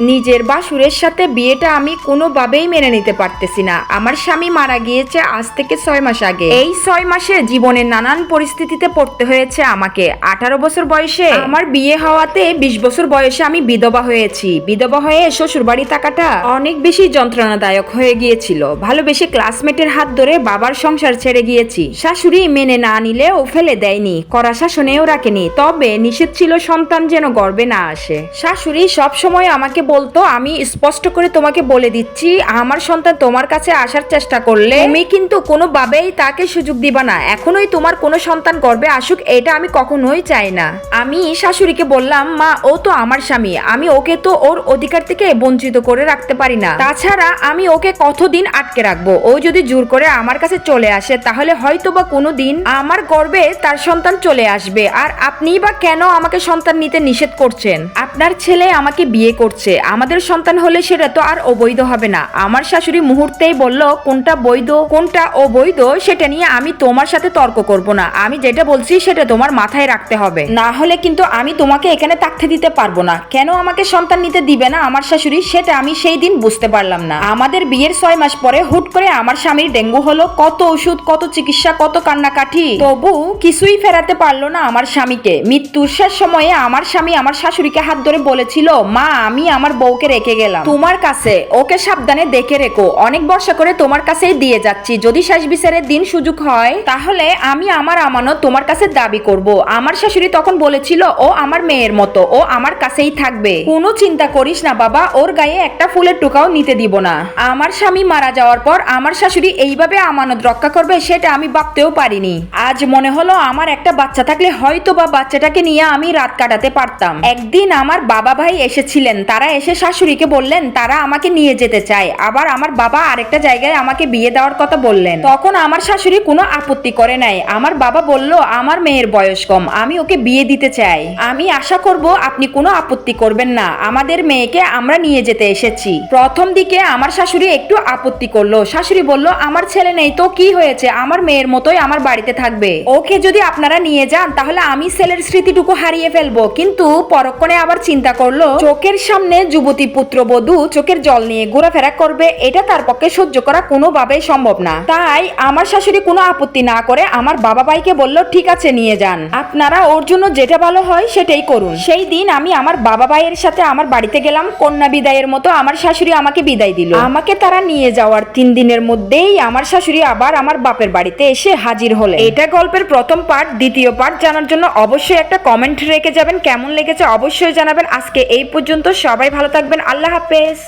নিজের বাসুরের সাথে বিয়েটা আমি কোনোভাবেই মেনে নিতে পারতেছি না। আমার স্বামী মারা গিয়েছে আজ থেকে 6 মাস আগে। এই 6 মাসে জীবনের নানান পরিস্থিতিতে পড়তে হয়েছে আমাকে। 18 বছর বয়সে আমার বিয়ে হওয়াতে 20 বছর বয়সে আমি বিধবা হয়েছি। বিধবা হয়ে শ্বশুর বাড়ি থাকাটা অনেক বেশি যন্ত্রণাদায়ক হয়ে গিয়েছিল। ভালোবেসে ক্লাসমেটের হাত ধরে বাবার সংসার ছেড়ে গিয়েছি। শাশুড়ি মেনে না নিলেও ফেলে দেয়নি, কড়া শাসনেও রাখেনি, তবে নিষেধ ছিল সন্তান যেন গর্ভে না আসে। শাশুড়ি সব সময় আমাকে বলতো, আমি স্পষ্ট করে তোমাকে বলে দিচ্ছি, আমার সন্তান তোমার কাছে আসার চেষ্টা করলে তুমি কিন্তু কোনোভাবেই তাকে সুযোগ দিবা না। এখনোই তোমার কোনো সন্তান গর্ভে আসুক, এটা আমি কখনোই চাই না। আমি শাশুড়িকে বললাম, মা ও তো আমার স্বামী, আমি ওকে তো ওর অধিকার থেকে বঞ্চিত করে রাখতে পারি না। তাছাড়া আমি ওকে কতদিন আটকে রাখবো? ও যদি জোর করে আমার কাছে চলে আসে তাহলে হয়তো বা কোনোদিন আমার গর্ভে তার সন্তান চলে আসবে। আর আপনিই বা কেন আমাকে সন্তান নিতে নিষেধ করছেন? আপনার ছেলে আমাকে বিয়ে করছে, আমাদের সন্তান হলে সেটা তো আর অবৈধ হবে না। আমার শাশুড়ি মুহূর্তেই বলল, কোনটা বৈধ কোনটা অবৈধ সেটা নিয়ে আমি তোমার সাথে তর্ক করব না। আমি যেটা বলছি সেটা তোমার মাথায় রাখতে হবে, না হলে কিন্তু আমি তোমাকে এখানে থাকতে দিতে পারবো না। কেন আমাকে সন্তান নিতে দিবে না আমার শাশুড়ি, সেটা আমি সেই দিন বুঝতে পারলাম না। আমাদের বিয়ের 6 মাস পরে হুট করে আমার স্বামীর ডেঙ্গু হলো। কত ওষুধ, কত চিকিৎসা, কত কান্নাকাঠি, তবু কিছুই ফেরাতে পারলো না আমার স্বামীকে। মৃত্যুর শেষ সময়ে আমার স্বামী আমার শাশুড়িকে হাত ধরে বলেছিল, মা আমি আমার বউকে রেখে গেলাম তোমার কাছে, ওকে সাবধানে দেখে রেখো, অনেক বর্ষা করে তোমার কাছেই দিয়ে যাচ্ছি, যদি শেষ বিচারের দিন সুযোগ হয় তাহলে আমি আমার আমানত তোমার কাছে দাবি করব। আমার শাশুড়ি তখন বলেছিল, ও আমার মেয়ের মতো, ও আমার কাছেই থাকবে, কোনো চিন্তা করিস না বাবা, ওর গায়ে একটা ফুলের টোকাও নিতে দিব না। আমার স্বামী মারা যাওয়ার পর আমার শাশুড়ি এইভাবে আমানত রক্ষা করবে সেটা আমি ভাবতেও পারিনি। আজ মনে হলো আমার একটা বাচ্চা থাকলে হয়তো বা বাচ্চাটাকে নিয়ে আমি রাত কাটাতে পারতাম। একদিন আমার বাবা ভাই এসেছিলেন, তারা এসে শাশুড়িকে বললেন তারা আমাকে নিয়ে যেতে চায়। আবার আমার বাবা আরেকটা জায়গায় আমাকে বিয়ে দেওয়ার কথা বললেন। তখন আমার শাশুড়ি কোনো আপত্তি করে নাই। আমার বাবা বলল, আমার মেয়ের বয়স কম, আমি ওকে বিয়ে দিতে চাই, আমি আশা করব আপনি কোনো আপত্তি করবেন না, আমাদের মেয়েকে আমরা নিয়ে যেতে এসেছি। প্রথম দিকে আমার শাশুড়ি একটু আপত্তি করলো। শাশুড়ি বলল, আমার ছেলে নেই তো কি হয়েছে, আমার মেয়ের মতোই আমার বাড়িতে থাকবে, ওকে যদি আপনারা নিয়ে যান তাহলে আমি ছেলের স্মৃতিটুকু হারিয়ে ফেলবো। কিন্তু পরক্ষণে আবার চিন্তা করলো, চোখের সামনে যুবতী পুত্রবধূ চোখের জল নিয়ে ঘোরাফেরা করবে, এটা তার পক্ষে সহ্য করা কোনোভাবেই সম্ভব না। তাই আমার শাশুড়ি কোনো আপত্তি না করে আমার বাবা ভাইকে বলল, ঠিক আছে নিয়ে যান, আপনারা ওর জন্য যেটা ভালো হয় সেটাই করুন। সেই দিন আমি আমার বাবা ভাইয়ের সাথে আমার বাড়িতে গেলাম। কন্যা বিদায়ের মতো আমার শাশুড়ি আমাকে বিদায় দিল। আমাকে তারা নিয়ে যাওয়ার 3 দিনের মধ্যেই আমার শাশুড়ি আবার আমার বাপের বাড়িতে এসে হাজির হলেন। এটা গল্পের প্রথম পার্ট। দ্বিতীয় পার্ট জানার জন্য অবশ্যই একটা কমেন্ট রেখে যাবেন, কেমন লেগেছে অবশ্যই জানাবেন। আজকে এই পর্যন্ত, সবাই ভালো থাকবেন, আল্লাহ হাফেজ।